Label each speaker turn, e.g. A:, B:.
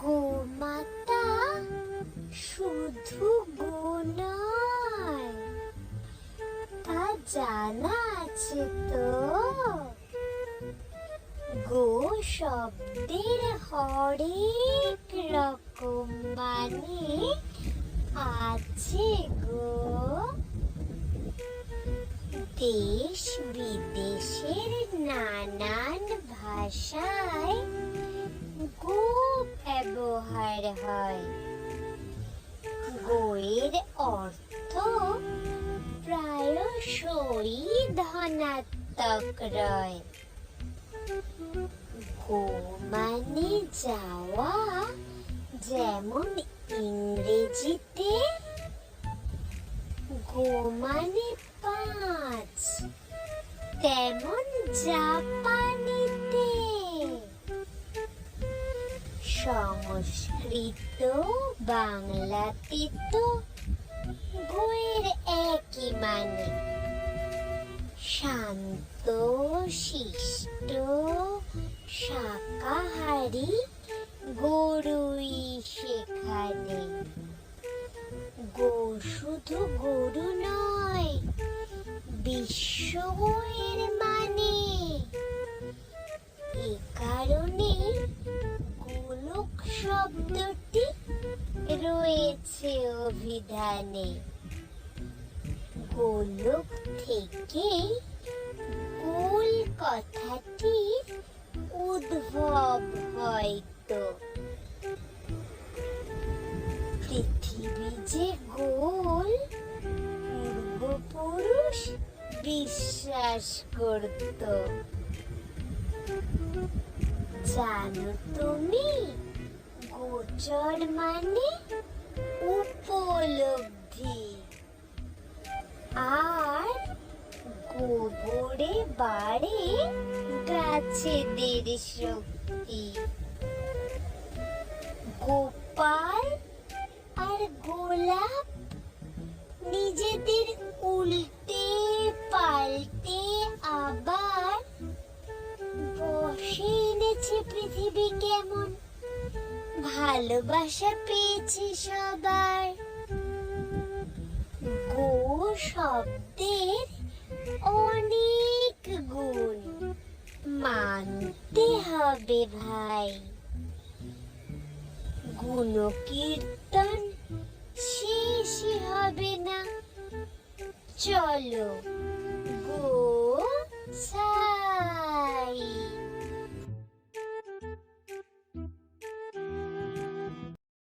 A: গোমাতা শুধু গো নয়, তা জানা আছে তো। গো শব্দের হরেক রকম মানে আছে গো। দেশ বিদেশের নানান ভাষায় গো ব্যবহার হয়। গোয়ের অর্থ প্রায়শই ধনাত্মক রয়। গো মানে যাওয়া, যেমন ইংরেজিতে গো মানে 5, তেমন জাপানিতে। সংস্কৃত বাংলাতে তো গোয়ের একই মানে। শান্ত শিষ্ট শাকাহারী গরুই সেখানে। গো শুধু গরু নয়, বিশ্ব এর মানে। এ কারণে গোলক শব্দটি রয়েছে অভিধানে। গোলক থেকে গোল কথাটির উদ্ভব হয়তো। পৃথিবী যে গোল পূর্বপুরুষ বিশ্বাস করত। জানো তুমি, গোচর মানে উপলব্ধি, আর গোবরে বাড়ে গাছেদের শক্তি। গোপাল আর গোলাপ নিজেদের উল্টে পাল্টে আবার বসে এনেছে পৃথিবী কেমন। ভালোবাসা পেয়েছে সবার। গো শব্দের অনেক গুণ মানতে হবে ভাই। গুণকীর্তন শেষই হবে না। চলো গো